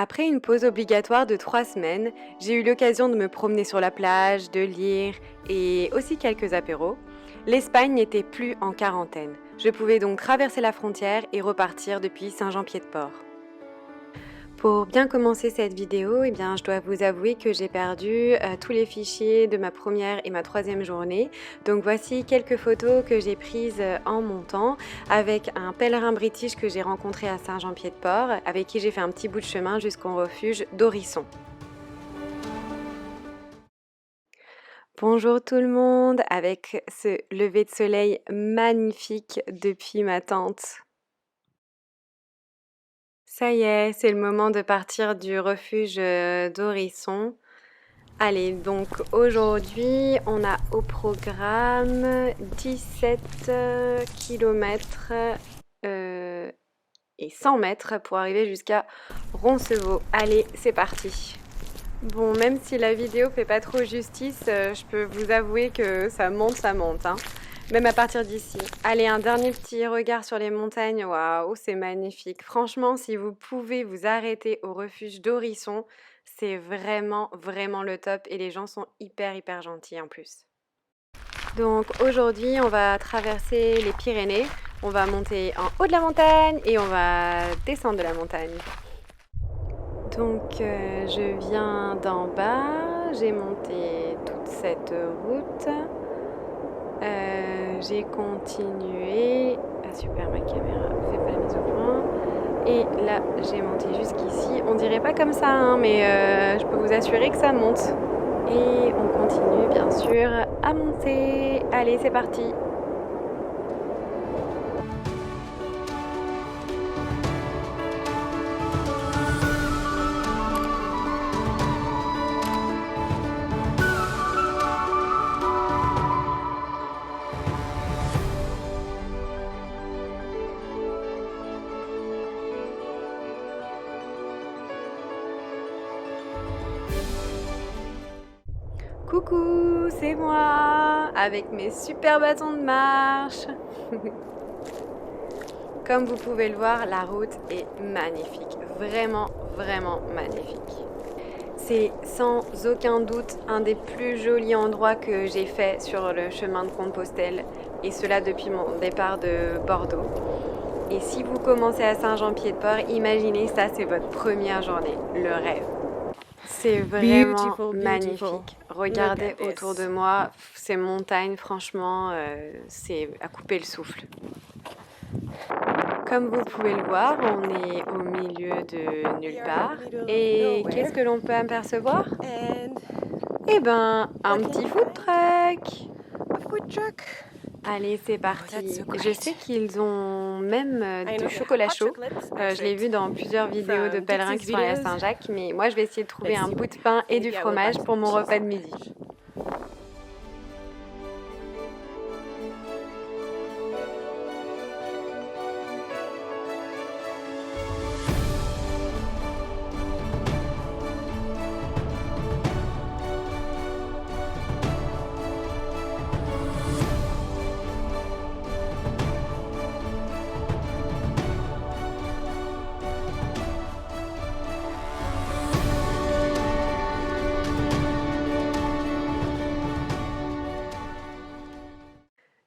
Après une pause obligatoire de 3 semaines, j'ai eu l'occasion de me promener sur la plage, de lire et aussi quelques apéros. L'Espagne n'était plus en quarantaine. Je pouvais donc traverser la frontière et repartir depuis Saint-Jean-Pied-de-Port. Pour bien commencer cette vidéo, je dois vous avouer que j'ai perdu tous les fichiers de ma première et ma troisième journée. Donc voici quelques photos que j'ai prises en montant avec un pèlerin british que j'ai rencontré à Saint-Jean-Pied-de-Port, avec qui j'ai fait un petit bout de chemin jusqu'au refuge d'Orisson. Bonjour tout le monde, avec ce lever de soleil magnifique depuis ma tente. Ça y est, c'est le moment de partir du refuge d'Orisson. Allez, donc aujourd'hui, on a au programme 17 km et 100 mètres pour arriver jusqu'à Roncevaux. Allez, c'est parti. Bon, même si la vidéo fait pas trop justice, je peux vous avouer que ça monte, hein. Même à partir d'ici. Allez, un dernier petit regard sur les montagnes. Waouh, c'est magnifique. Franchement, si vous pouvez vous arrêter au refuge d'Orisson, c'est vraiment, vraiment le top et les gens sont hyper gentils en plus. Donc aujourd'hui, on va traverser les Pyrénées. On va monter en haut de la montagne et on va descendre de la montagne. Donc je viens d'en bas, j'ai monté toute cette route. J'ai continué. Ah super, ma caméra fait pas la mise au point. Et là, j'ai monté jusqu'ici. On dirait pas comme ça, hein, mais je peux vous assurer que ça monte. Et on continue bien sûr à monter. Allez, c'est parti. Coucou, c'est moi, avec mes super bâtons de marche. Comme vous pouvez le voir, la route est magnifique, vraiment magnifique. C'est sans aucun doute un des plus jolis endroits que j'ai fait sur le chemin de Compostelle, et cela depuis mon départ de Bordeaux. Et si vous commencez à Saint-Jean-Pied-de-Port, imaginez ça, c'est votre première journée, le rêve. C'est vraiment magnifique. Regardez autour de moi, ces montagnes, franchement, c'est à couper le souffle. Comme vous pouvez le voir, on est au milieu de nulle part. Et qu'est-ce que l'on peut apercevoir? Eh ben, un petit food truck. Allez, c'est parti. Je sais qu'ils ont même du chocolat chaud. Je l'ai vu dans plusieurs vidéos de pèlerins qui sont allés à Saint-Jacques, mais moi je vais essayer de trouver un bout de pain et du fromage pour mon repas de midi.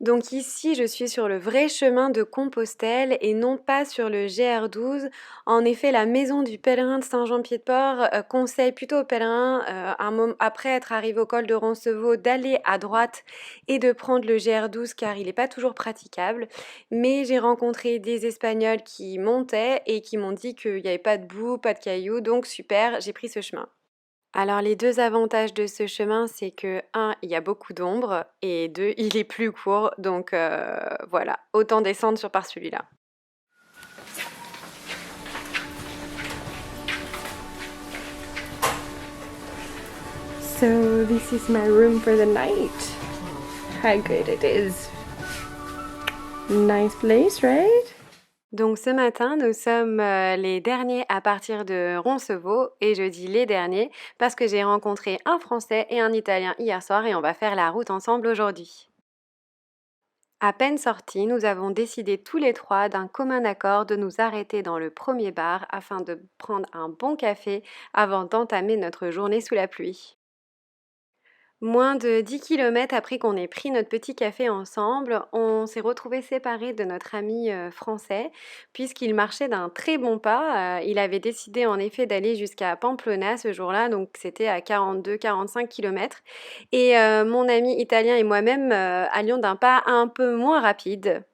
Donc ici, je suis sur le vrai chemin de Compostelle et non pas sur le GR12. En effet, la maison du pèlerin de Saint-Jean-Pied-de-Port conseille plutôt aux pèlerins, après être arrivé au col de Roncevaux, d'aller à droite et de prendre le GR12 car il n'est pas toujours praticable. Mais j'ai rencontré des Espagnols qui montaient et qui m'ont dit qu'il n'y avait pas de boue, pas de cailloux, donc super, j'ai pris ce chemin. Alors les deux avantages de ce chemin, c'est que un, il y a beaucoup d'ombre et deux, il est plus court. Donc voilà, autant descendre par celui-là. So this is my room for the night. How good it is. Nice place, right? Donc ce matin, nous sommes les derniers à partir de Roncevaux et je dis les derniers parce que j'ai rencontré un Français et un Italien hier soir et on va faire la route ensemble aujourd'hui. À peine sortis, nous avons décidé tous les trois d'un commun accord de nous arrêter dans le premier bar afin de prendre un bon café avant d'entamer notre journée sous la pluie. Moins de 10 kilomètres après qu'on ait pris notre petit café ensemble, on s'est retrouvés séparés de notre ami français, puisqu'il marchait d'un très bon pas. Il avait décidé en effet d'aller jusqu'à Pamplona ce jour-là, donc c'était à 42-45 kilomètres. Et mon ami italien et moi-même allions d'un pas un peu moins rapide.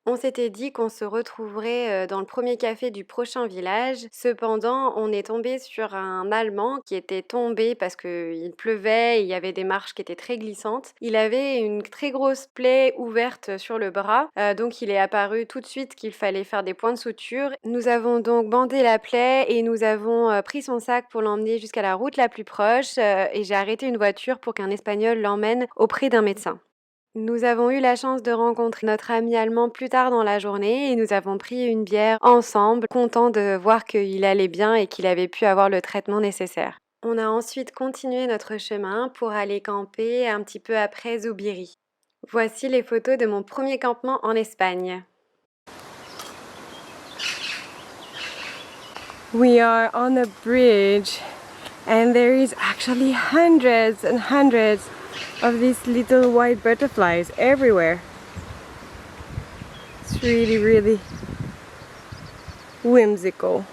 On s'était dit qu'on se retrouverait dans le premier café du prochain village. Cependant, on est tombé sur un Allemand qui était tombé parce qu'il pleuvait, et il y avait des marches qui étaient très glissantes. Il avait une très grosse plaie ouverte sur le bras, donc il est apparu tout de suite qu'il fallait faire des points de suture. Nous avons donc bandé la plaie et nous avons pris son sac pour l'emmener jusqu'à la route la plus proche et j'ai arrêté une voiture pour qu'un Espagnol l'emmène auprès d'un médecin. Nous avons eu la chance de rencontrer notre ami allemand plus tard dans la journée et nous avons pris une bière ensemble, contents de voir qu'il allait bien et qu'il avait pu avoir le traitement nécessaire. On a ensuite continué notre chemin pour aller camper un petit peu après Zubiri. Voici les photos de mon premier campement en Espagne. We are on a bridge and there is actually hundreds and hundreds of these little white butterflies everywhere. It's really, really whimsical.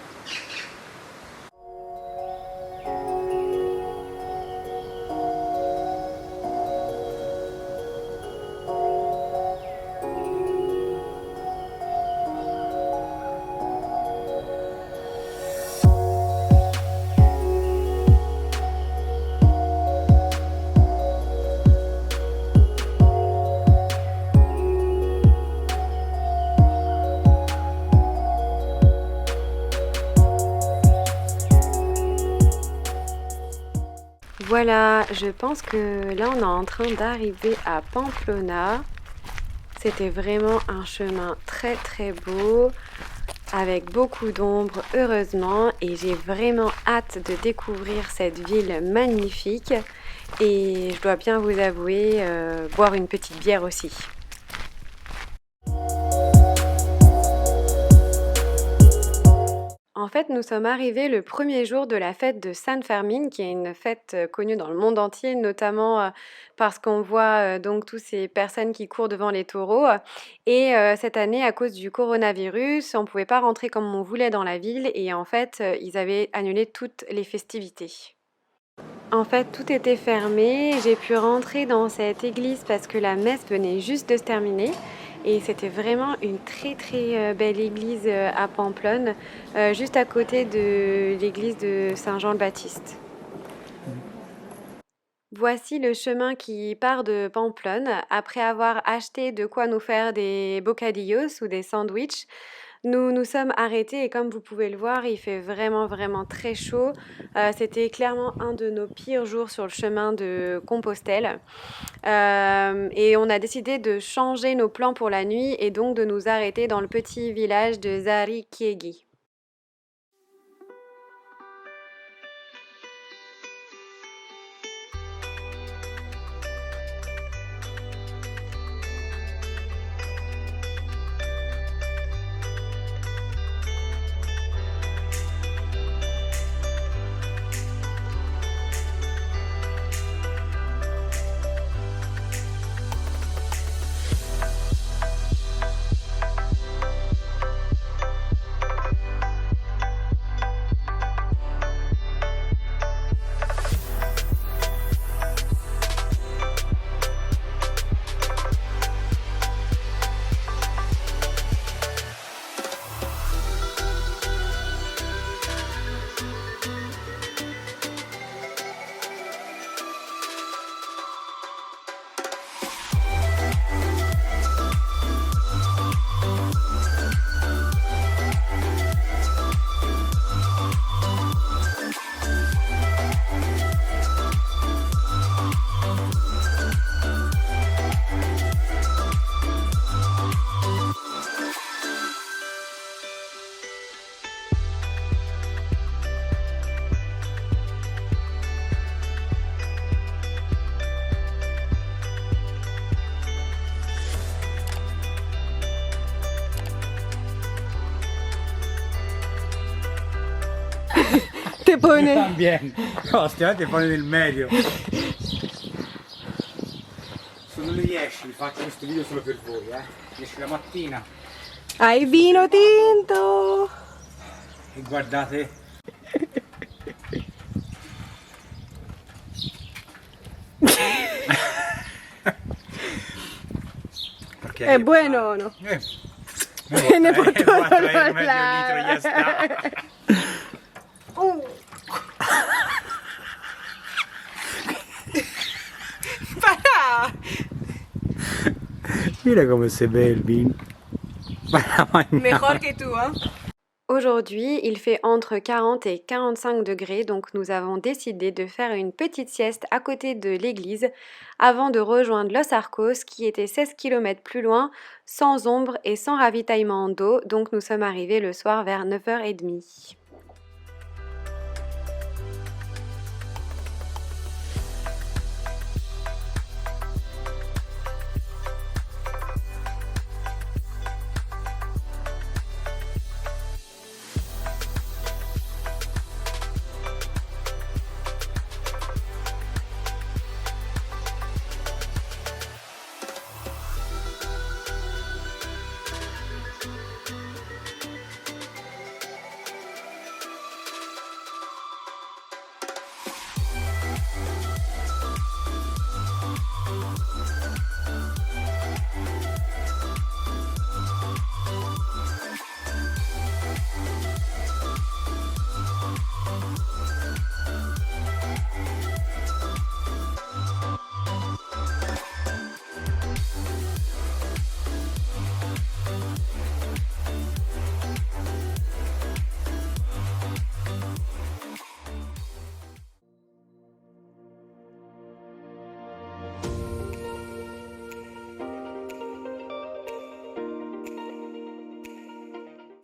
Voilà, je pense que là on est en train d'arriver à Pamplona. C'était vraiment un chemin très très beau, avec beaucoup d'ombre heureusement, et j'ai vraiment hâte de découvrir cette ville magnifique. Et je dois bien vous avouer, boire une petite bière aussi. En fait, nous sommes arrivés le premier jour de la fête de San Fermín, qui est une fête connue dans le monde entier, notamment parce qu'on voit donc toutes ces personnes qui courent devant les taureaux. Et cette année, à cause du coronavirus, on ne pouvait pas rentrer comme on voulait dans la ville et en fait, ils avaient annulé toutes les festivités. En fait, tout était fermé. J'ai pu rentrer dans cette église parce que la messe venait juste de se terminer. Et c'était vraiment une très très belle église à Pamplonne, juste à côté de l'église de Saint-Jean-le-Baptiste. Voici le chemin qui part de Pamplonne. Après avoir acheté de quoi nous faire des bocadillos ou des sandwichs, nous nous sommes arrêtés et comme vous pouvez le voir, il fait vraiment vraiment très chaud. C'était clairement un de nos pires jours sur le chemin de Compostelle. Et on a décidé de changer nos plans pour la nuit et donc de nous arrêter dans le petit village de Zarikiegi. te pone? También. Ostia, te pone nel medio. Sono le 10, faccio questo video solo per voi, 10 la mattina. Hai vino tinto! E guardate. Perché È buono o no? ne può traer medio litro y ya está. Para! Mira come se ve il vino. Mejor que tú, hein? Aujourd'hui, il fait entre 40 et 45 degrés, donc nous avons décidé de faire une petite sieste à côté de l'église avant de rejoindre Los Arcos qui était 16 km plus loin, sans ombre et sans ravitaillement d'eau, donc nous sommes arrivés le soir vers 9h30.